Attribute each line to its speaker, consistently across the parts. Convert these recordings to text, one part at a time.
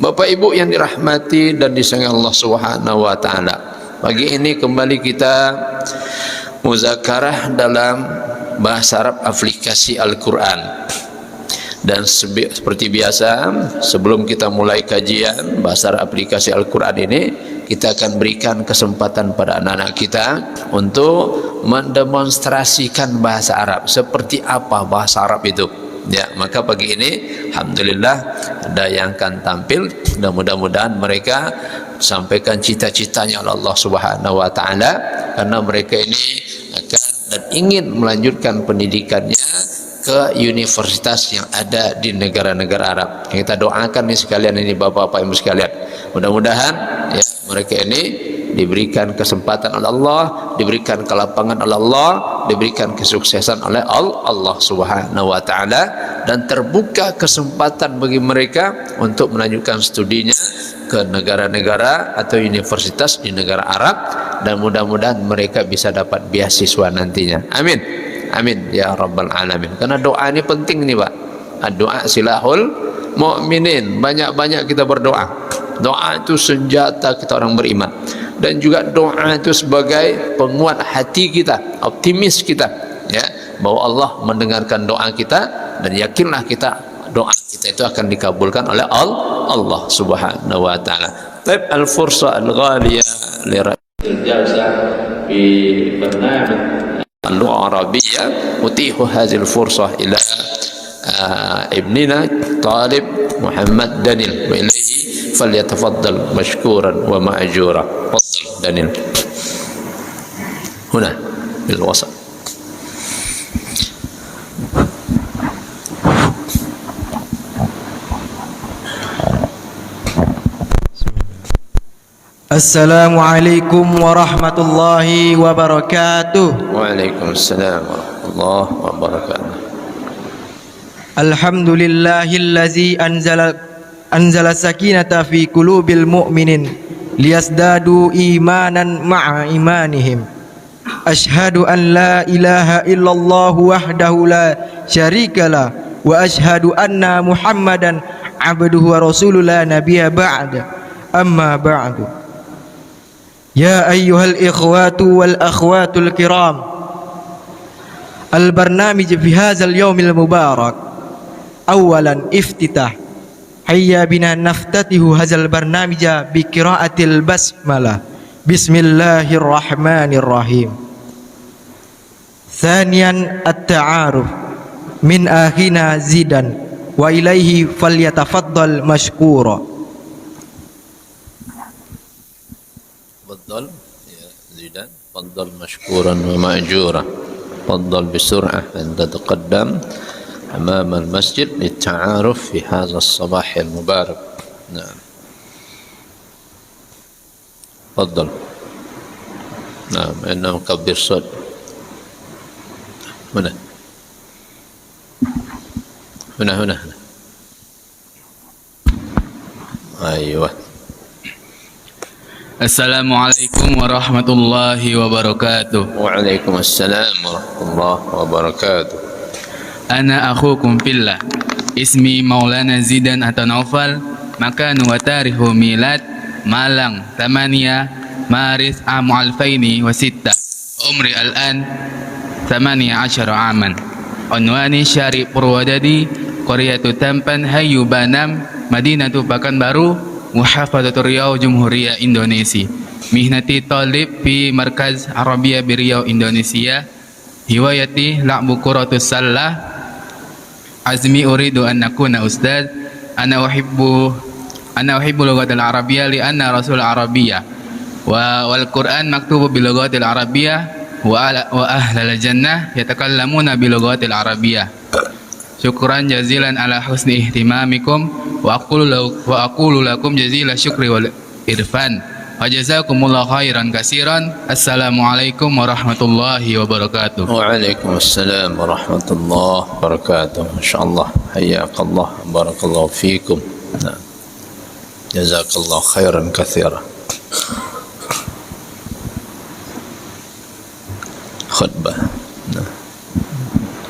Speaker 1: Bapak Ibu yang dirahmati dan disayangi Allah Subhanahu wa taala, pagi ini kembali kita muzakarah dalam bahasa Arab aplikasi Al-Qur'an. Dan seperti biasa, sebelum kita mulai kajian bahasa Arab aplikasi Al-Qur'an ini, kita akan berikan kesempatan pada anak-anak kita untuk mendemonstrasikan bahasa Arab. Seperti apa bahasa Arab itu? Ya, maka pagi ini alhamdulillah ada yang akan tampil, dan mudah-mudahan mereka sampaikan cita-citanya oleh Allah Subhanahu wa taala, karena mereka ini akan dan ingin melanjutkan pendidikannya ke universitas yang ada di negara-negara Arab. Kita doakan nih sekalian, ini bapak-bapak ibu sekalian, mudah-mudahan ya mereka ini diberikan kesempatan oleh Allah, diberikan kelapangan oleh Allah, diberikan kesuksesan oleh Allah Subhanahu wa taala, dan terbuka kesempatan bagi mereka untuk melanjutkan studinya ke negara-negara atau universitas di negara Arab, dan mudah-mudahan mereka bisa dapat beasiswa nantinya. Amin. Amin ya rabbal alamin. Karena doa ini penting nih Pak. Doa silahul mu'minin. Banyak-banyak kita berdoa. Doa itu senjata kita orang beriman. Dan juga doa itu sebagai penguat hati kita, optimis kita, ya, bahwa Allah mendengarkan doa kita, dan yakinlah kita doa kita itu akan dikabulkan oleh Allah Subhanahu wa taala. Taib al-fursa al-ghaliyah li ra'il jalsa bi barnamij اللغة العربية أتيح هذه الفرصة إلى ابننا طالب محمد دانيال، وإليه فليتفضل مشكورا ومأجورا. تفضل دانيال هنا بالوسط.
Speaker 2: Assalamualaikum warahmatullahi wabarakatuh.
Speaker 1: Waalaikumsalam warahmatullahi wabarakatuh.
Speaker 2: Alhamdulillahillazi anzala sakinata fi qulubil mu'minin liyazdadu imanan ma'a imanihim. Ashhadu an la ilaha illallah wahdahu la syarikalah wa ashhadu anna Muhammadan abduhu wa rasuluhu la nabiyya ba'da. Amma ba'du. Ya ayyuhal ikhwatu wal akhwatul kiram, al-barnamij fi hadzal yaumil mubarak. Awalan iftitah, hayya bina naftatihu hadzal barnamij bi qiraatil basmalah. Bismillahirrahmanirrahim. Thaniyan at-ta'aruf min akhina Zidan wa ilaihi falyatafaddal mashkura.
Speaker 1: تفضل يا زيدان، تفضل مشكورا ومأجورا. تفضل بسرعة أن تتقدم أمام المسجد للتعارف في هذا الصباح المبارك. نعم تفضل. نعم إنه كبر صوت. هنا هنا هنا هنا. أيوة.
Speaker 3: Assalamualaikum warahmatullahi wabarakatuh.
Speaker 1: Waalaikumsalam warahmatullahi wabarakatuh.
Speaker 3: Ana akhukum fillah. Ismi Maulana Zidan atau Naufal. Makanu wa tarihu milad Malang 8 Maris amu 2006. Umri al-an 18 aman. Unwani Syari Purwadadi, Qaryatu Tampan, Hayu Banam, Madinatu Pekanbaru, Muhafadzatul Riau, Jumhuriyah Indonesia. Mihnati talib fi Markaz Arabia Biriau Indonesia. Hiwayati la'bu quratus sallah. Azmi uridu an nakuna ustad. Ana uhibbu lughatal arabiyah li anna rasul arabiyah. Wal Qur'an maktubu bil lughatil arabiyah wa ahlal jannah yatakallamuna bil lughatil arabiyah. Syukran jazilan ala husni ihtimamikum wa aqulu lakum jazila syukri wal irfan wa jazakumullahu khairan katsiran. Assalamualaikum warahmatullahi wabarakatuh.
Speaker 1: Waalaikumsalam warahmatullahi wabarakatuh. Masyaallah, hayyakallah, barakallahu fikum. Nah, jazakallahu khairan katsiran. Khutbah. Nah,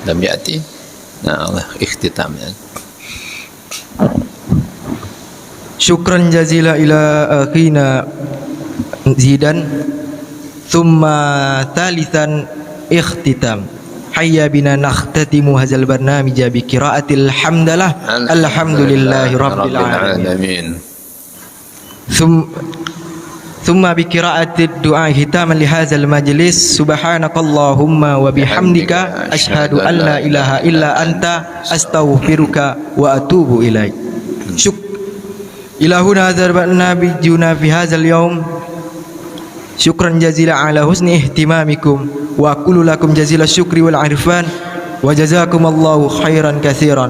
Speaker 1: lam ya'ti. Nah, Allah ikhtitam ya.
Speaker 2: Syukran jazila ila akhina Zidan. Thumma thalithan ikhtitam. Hayya bina nakhtatimu hadzal barnamij bi qiraatil hamdalah alhamdulillahi rabbil alamin. ثم بقراءة الدعاء ختاما لهذا المجلس سبحانك اللهم وبحمدك أشهد أن لا إله إلا أنت أستغفرك وأتوب إليك. إلى هنا ذهبنا بجنا في هذا اليوم. شكرا جزيلا على حسن اهتمامكم وأقول لكم جزيل الشكر والعرفان وجزاكم الله خيرا كثيرا.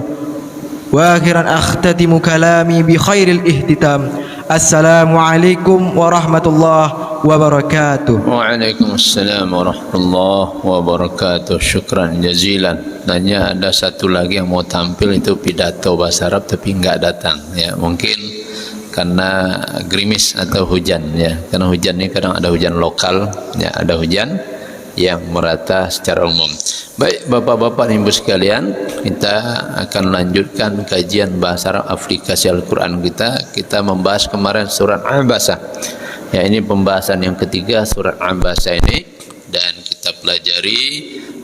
Speaker 2: وآخرا أختتم كلامي بخير الاختتام. Assalamualaikum warahmatullahi wabarakatuh.
Speaker 1: Waalaikumsalam warahmatullahi wabarakatuh. Syukran jazilan. Nanya ada satu lagi yang mau tampil itu pidato bahasa Arab tapi enggak datang ya, mungkin karena gerimis atau hujan ya. Karena hujan ini kadang ada hujan lokal ya, ada hujan yang merata secara umum. Baik Bapak-bapak dan Ibu sekalian, kita akan lanjutkan kajian bahasa Arab aplikasi Al-Quran kita. Kita membahas kemarin surat Abasa. Ya, ini pembahasan yang ketiga surat Abasa ini, dan kita pelajari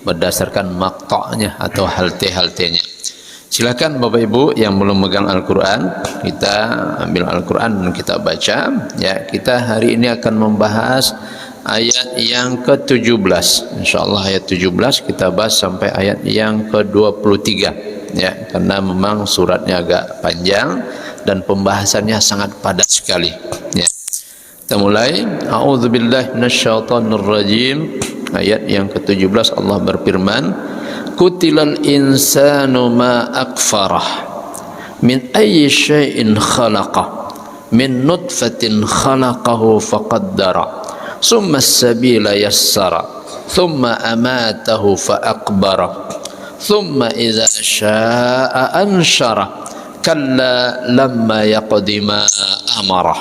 Speaker 1: berdasarkan maqta'nya atau halte-haltenya. Silakan Bapak Ibu yang belum megang Al-Quran, kita ambil Al-Quran dan kita baca. Ya, kita hari ini akan membahas ayat yang ke-17. Insyaallah ayat 17 kita bahas sampai ayat yang ke-23 ya, karena memang suratnya agak panjang dan pembahasannya sangat padat sekali ya. Kita mulai. A'udzubillahi minasyaitonirrajim. Ayat yang ke-17 Allah berfirman, Kutilal insanu ma akfarah min ayyi syai'in khalaqah min nutfatin khalaqahu faqaddara summa as-sabila yassara thumma amatahu fa aqbara thumma idza syaa'a anshara kalla lamma yaqdi ma amara.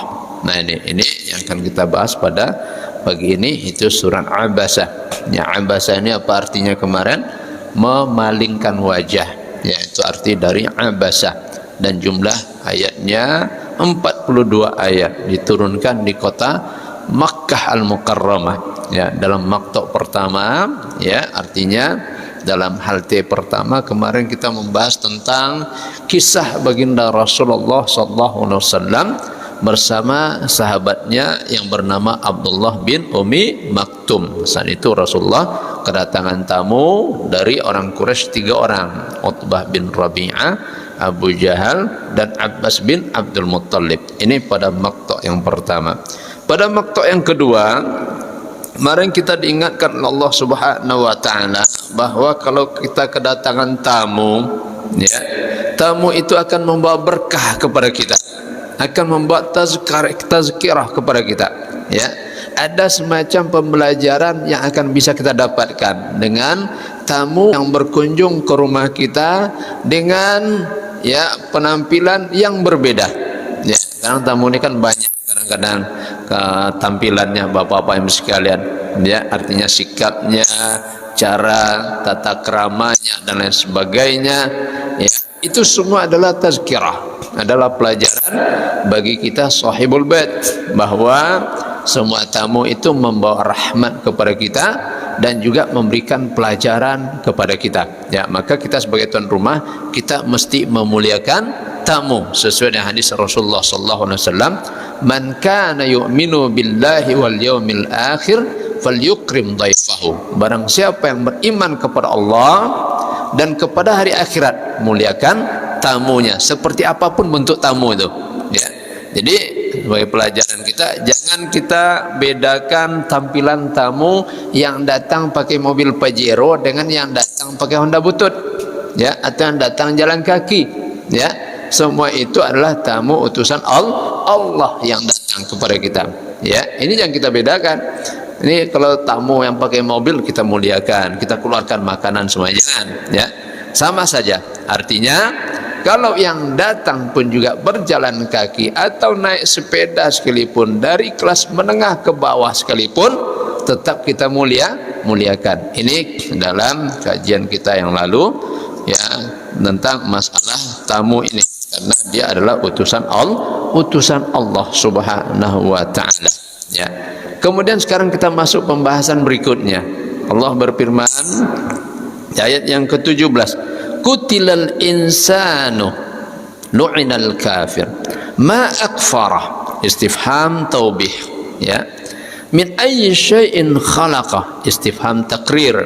Speaker 1: Nah ini yang akan kita bahas pada pagi ini, itu surat Abasa. Ya, Abasa ini apa artinya kemarin? Memalingkan wajah. Ya, itu arti dari Abasa, dan jumlah ayatnya 42 ayat, diturunkan di kota Makkah Al-Mukarramah ya, dalam maktab pertama ya, artinya dalam halte pertama kemarin kita membahas tentang kisah baginda Rasulullah SAW bersama sahabatnya yang bernama Abdullah bin Umi Maktum. Saat itu Rasulullah kedatangan tamu dari orang Quraisy 3 orang, Utbah bin Rabi'ah, Abu Jahal, dan Abbas bin Abdul Muttalib. Ini pada maktab yang pertama. Pada maktab yang kedua, kemarin kita diingatkan Allah Subhanahu wa taala bahwa kalau kita kedatangan tamu, ya, tamu itu akan membawa berkah kepada kita, akan membawa tazkirah kepada kita, ya. Ada semacam pembelajaran yang akan bisa kita dapatkan dengan tamu yang berkunjung ke rumah kita dengan ya penampilan yang berbeda. Ya, sekarang tamu ini kan banyak, kadang-kadang tampilannya bapak-bapak ibu sekalian, ya, artinya sikapnya, cara tata keramanya dan lain sebagainya, ya, itu semua adalah tazkirah, adalah pelajaran bagi kita sahibul bait, bahwa semua tamu itu membawa rahmat kepada kita dan juga memberikan pelajaran kepada kita. Ya, maka kita sebagai tuan rumah, kita mesti memuliakan tamu sesuai dengan hadis Rasulullah sallallahu alaihi wasallam, man kana yu'minu billahi wal yaumil akhir falyukrim dhaifahu. Barang siapa yang beriman kepada Allah dan kepada hari akhirat, muliakan tamunya, seperti apapun bentuk tamu itu, ya. Jadi sebagai pelajaran kita, jangan kita bedakan tampilan tamu yang datang pakai mobil Pajero dengan yang datang pakai Honda Butut, ya, atau yang datang jalan kaki, ya. Semua itu adalah tamu utusan Allah yang datang kepada kita, ya. Ini yang kita bedakan. Ini kalau tamu yang pakai mobil kita muliakan, kita keluarkan makanan semua, jangan, ya. Sama saja artinya. Kalau yang datang pun juga berjalan kaki atau naik sepeda sekalipun, dari kelas menengah ke bawah sekalipun, tetap kita muliakan. Ini dalam kajian kita yang lalu, ya, tentang masalah tamu ini. karena dia adalah utusan Allah Subhanahu wa taala, ya. Kemudian sekarang kita masuk pembahasan berikutnya. Allah berfirman di ayat yang ke-17, Qutilal insanu lu'inal kafir ma akfarah, istifham taubih, ya. Min ayyi syai'in khalaqah, istifham taqrir,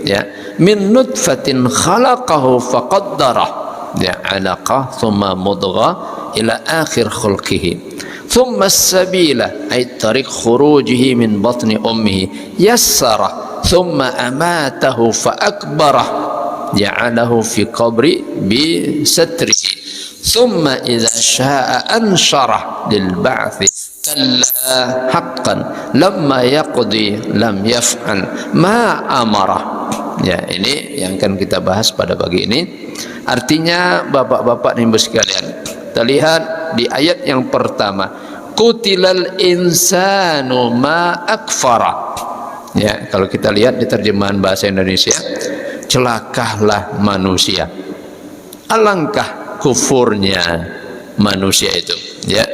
Speaker 1: ya. Min nutfatin khalaqahu faqaddarah, ya, 'alaqah thumma mudghah ila akhir khulqihi. Thumma as-sabila ay tariq khurujihi min batni ummihi yassara thumma amatahu fa akbarah ja'alahu fi qabri bi satrihi thumma idza syaa'a ansyarah lil ba'thi kalla haqqan lamma yaqdi lam yaf'al ma amara. Ya, ini yang akan kita bahas pada pagi ini. Artinya bapak-bapak dan ibu sekalian, kita lihat di ayat yang pertama, Qutilal insanu ma akfara. Ya, kalau kita lihat di terjemahan bahasa Indonesia, celakalah manusia. Alangkah kufurnya manusia itu, ya.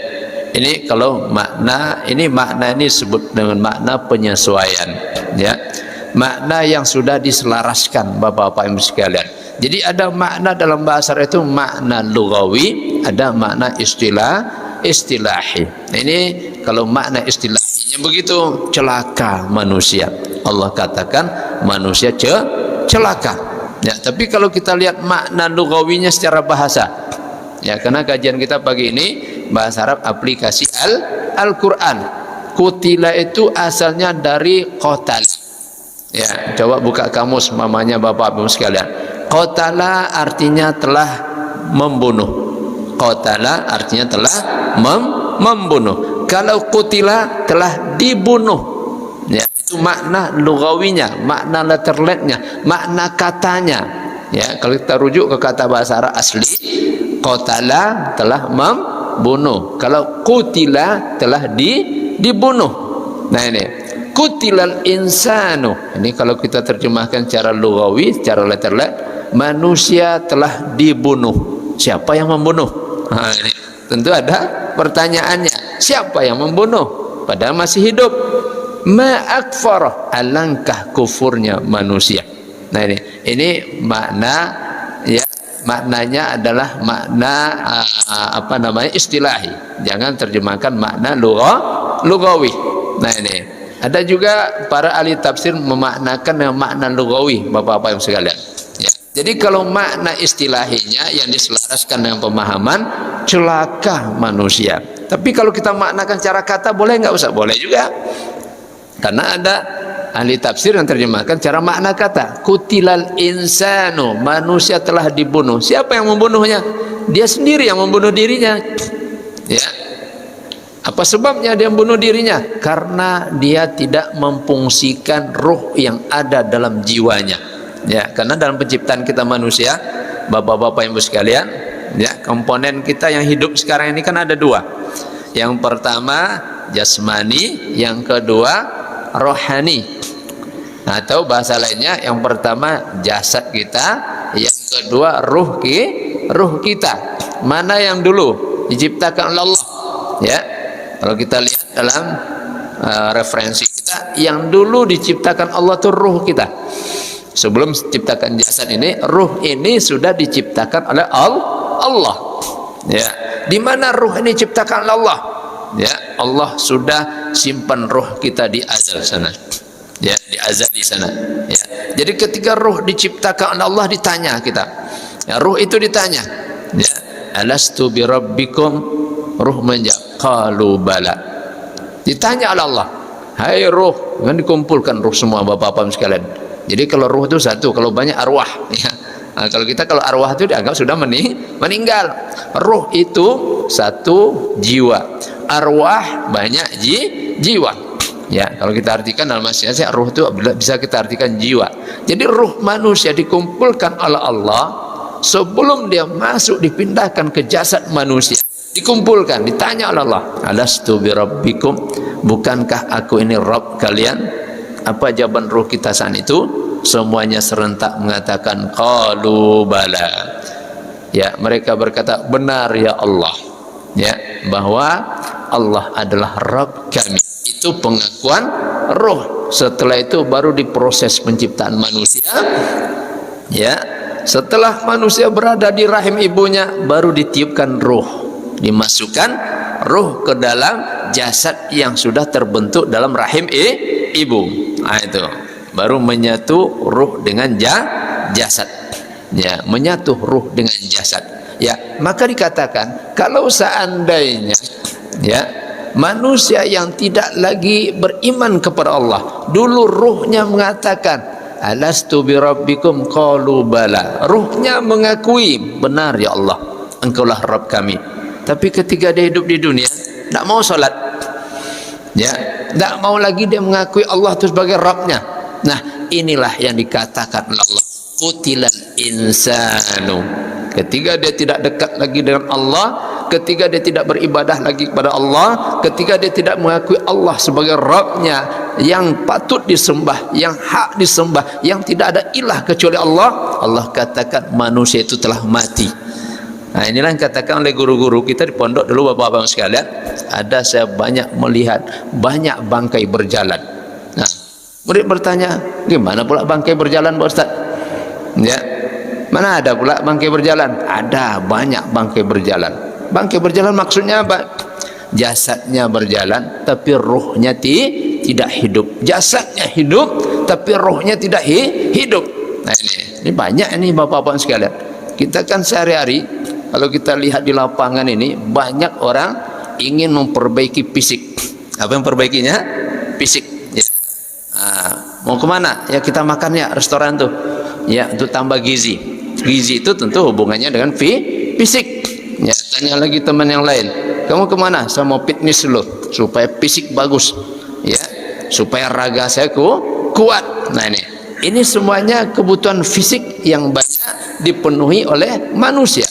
Speaker 1: Ini kalau makna ini disebut dengan makna penyesuaian, ya. Makna yang sudah diselaraskan bapak-bapak ibu sekalian. Jadi ada makna dalam bahasa Arab itu makna lugawi, ada makna istilahi. Ini kalau makna istilahinya begitu, celaka manusia. Allah katakan manusia celaka. Ya, tapi kalau kita lihat makna lugawinya secara bahasa, ya, karena kajian kita pagi ini bahasa Arab aplikasi Al-Quran. Qutila itu asalnya dari qatal. Ya, coba buka kamus mamanya bapak ibu sekalian. Qatala artinya telah membunuh. Qatala artinya telah membunuh. Kalau qutila telah dibunuh. Ya, itu makna lugawinya, makna letterletnya, makna katanya. Ya, kalau kita rujuk ke kata bahasa Arab asli, qatala telah membunuh. Kalau qutila telah dibunuh. Nah ini Qutilal insanu. Ini kalau kita terjemahkan secara lugawi, secara letterlet, manusia telah dibunuh. Siapa yang membunuh? Nah, ini tentu ada pertanyaannya. Siapa yang membunuh? Padahal masih hidup. Ma akfarah, alangkah kufurnya manusia. Nah ini makna, ya, maknanya adalah makna istilahi. Jangan terjemahkan makna lugawi. Nah ini ada juga para ahli tafsir memaknakan dengan makna lugawi, bapak-bapak yang sekalian. Ya. Jadi kalau makna istilahinya yang diselaraskan dengan pemahaman, celaka manusia. Tapi kalau kita maknakan secara kata, boleh nggak usah? Boleh juga. Karena ada ahli tafsir yang terjemahkan cara makna kata. Qutilal insanu, manusia telah dibunuh. Siapa yang membunuhnya? Dia sendiri yang membunuh dirinya. Ya. Apa sebabnya dia membunuh dirinya? Karena dia tidak memfungsikan ruh yang ada dalam jiwanya. Ya, karena dalam penciptaan kita manusia, bapak-bapak ibu sekalian, ya, komponen kita yang hidup sekarang ini kan ada dua. Yang pertama jasmani, yang kedua rohani. Atau bahasa lainnya, yang pertama jasad kita, yang kedua ruh kita. Mana yang dulu diciptakan oleh Allah? Ya. Kalau kita lihat dalam referensi kita, yang dulu diciptakan Allah itu ruh kita. Sebelum diciptakan jasad ini, ruh ini sudah diciptakan oleh Allah. Ya, di mana ruh ini diciptakan oleh Allah? Ya, Allah sudah simpan ruh kita di azal sana. Ya, di azal di sana. Ya. Jadi ketika ruh diciptakan oleh Allah, ditanya kita. Ya, ruh itu ditanya. Ya, alastu bi rabbikum? Ruh menjawab, qalu bala. Ditanya oleh Allah, hai ruh, kan dikumpulkan ruh semua bapak-bapak sekalian. Jadi kalau ruh itu satu, kalau banyak arwah, ya. Nah, kalau arwah itu dianggap sudah meninggal. Ruh itu satu jiwa, arwah banyak jiwa. Ya, kalau kita artikan dalam bahasa Indonesia, ruh itu bisa kita artikan jiwa. Jadi ruh manusia dikumpulkan oleh Allah sebelum dia masuk dipindahkan ke jasad manusia. Dikumpulkan, ditanya oleh Allah, alastu bi rabbikum, bukankah aku ini Rabb kalian? Apa jawaban ruh kita saat itu? Semuanya serentak mengatakan qalu bala. Ya, mereka berkata, benar ya Allah, ya, bahwa Allah adalah Rabb kami. Itu pengakuan roh. Setelah itu baru diproses penciptaan manusia. Ya, setelah manusia berada di rahim ibunya, baru ditiupkan roh, dimasukkan roh ke dalam jasad yang sudah terbentuk dalam rahim ibu. Nah, itu baru menyatu ruh dengan jasad. Ya, menyatu ruh dengan jasad. Ya, maka dikatakan kalau seandainya ya manusia yang tidak lagi beriman kepada Allah, dulu ruhnya mengatakan alastu bi rabbikum qalu bala, ruhnya mengakui benar ya Allah, engkaulah Rabb kami. Tapi ketika dia hidup di dunia tidak mau salat, ya, tidak mau lagi dia mengakui Allah itu sebagai Rabbnya. Nah, inilah yang dikatakan oleh Allah, qutilal insanu. Ketika dia tidak dekat lagi dengan Allah, ketika dia tidak beribadah lagi kepada Allah, ketika dia tidak mengakui Allah sebagai Rabbnya yang patut disembah, yang hak disembah, yang tidak ada ilah kecuali Allah, Allah katakan manusia itu telah mati. Nah, inilah yang katakan oleh guru-guru kita di pondok dulu, bapak-bapak sekalian, ada saya banyak melihat banyak bangkai berjalan. Nah, murid bertanya, gimana pula bangkai berjalan Pak Ustaz? Ya, mana ada pula bangkai berjalan? Ada banyak bangkai berjalan. Bangkai berjalan maksudnya apa? Jasadnya berjalan tapi ruhnya tidak hidup. Jasadnya hidup tapi ruhnya tidak hidup. Nah, ini banyak ini bapak-bapak sekalian. Kita kan sehari-hari kalau kita lihat di lapangan ini banyak orang ingin memperbaiki fisik. Apa yang perbaikinya? Fisik. Ya. Nah, mau kemana? Ya kita makan ya restoran tuh. Ya, untuk tambah gizi. Gizi itu tentu hubungannya dengan fisik. Ya, tanya lagi teman yang lain, kamu kemana? Saya mau fitness dulu supaya fisik bagus, ya, supaya raga saya kuat. Nah, ini semuanya kebutuhan fisik yang banyak dipenuhi oleh manusia.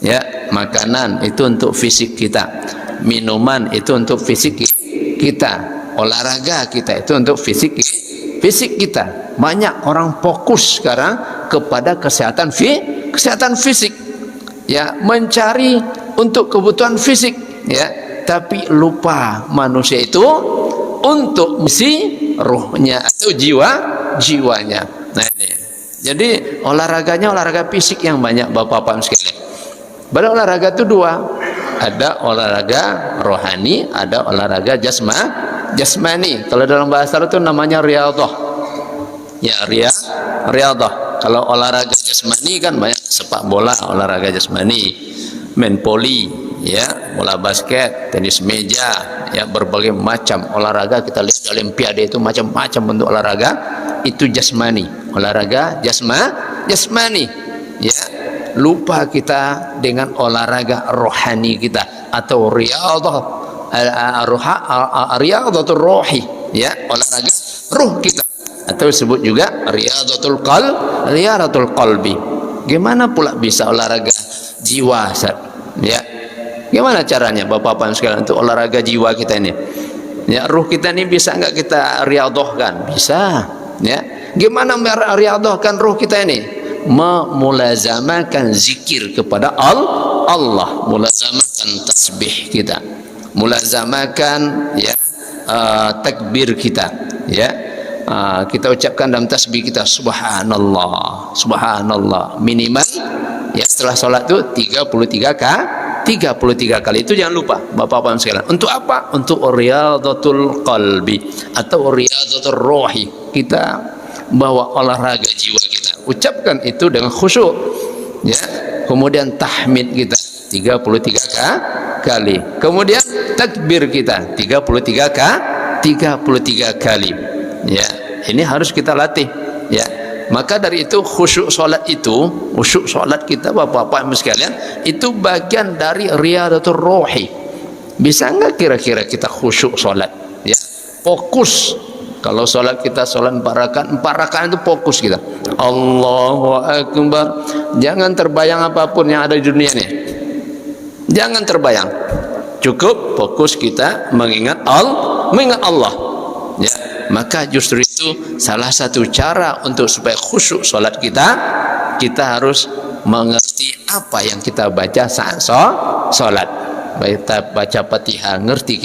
Speaker 1: Ya, makanan itu untuk fisik kita, minuman itu untuk fisik kita, olahraga kita itu untuk fisik kita. Banyak orang fokus sekarang kepada kesehatan fisik, ya, mencari untuk kebutuhan fisik, ya, tapi lupa manusia itu untuk misi ruhnya atau jiwanya. Nah, ini jadi olahraganya olahraga fisik yang banyak bapak-bapak sekalian. Pada olahraga itu dua, ada olahraga rohani, ada olahraga jasmani. Kalau dalam bahasa Arab itu namanya riyadhah. Ya, riyadhah. Kalau olahraga jasmani kan banyak, sepak bola olahraga jasmani, main poli, ya, bola basket, tenis meja, ya, berbagai macam olahraga. Kita lihat di Olimpiade itu macam-macam bentuk olahraga, itu jasmani, olahraga jasmani, ya. Lupa kita dengan olahraga rohani kita atau riyadhatul rohi, ya, olahraga ruh kita, atau disebut juga riyadhatul qalbi. Gimana pula bisa olahraga jiwa, ya? Gimana caranya bapak-bapak sekalian untuk olahraga jiwa kita ini? Ya, ruh kita ini bisa enggak kita riyadhahkan? Bisa, ya. Gimana riyadhahkan ruh kita ini? Memulazamakan zikir kepada Allah, mulazamakan tasbih kita, mulazamakan, ya, takbir kita, ya, kita ucapkan dalam tasbih kita subhanallah minimal, ya, setelah sholat itu 33 kali. Itu jangan lupa bapak-bapak sekalian. Untuk apa? Untuk riyadhatul qalbi atau riyadhatul rohi. Kita bawa olahraga jiwa kita, ucapkan itu dengan khusyuk, ya. Kemudian tahmid kita 33 kali, kemudian takbir kita 33 kali, ya. Ini harus kita latih, ya. Maka dari itu khusyuk solat kita bapak-bapak sekalian itu bagian dari riyadhatul rohi. Bisa enggak kira-kira kita khusyuk solat, ya, fokus? Kalau sholat kita sholat 4 rakaat itu fokus kita. Allahu Akbar. Jangan terbayang apapun yang ada di dunia ini. Jangan terbayang. Cukup fokus kita mengingat Allah. Ya, maka justru itu salah satu cara untuk supaya khusyuk sholat kita harus mengerti apa yang kita baca saat sholat. Kita baca Fatihah, ngerti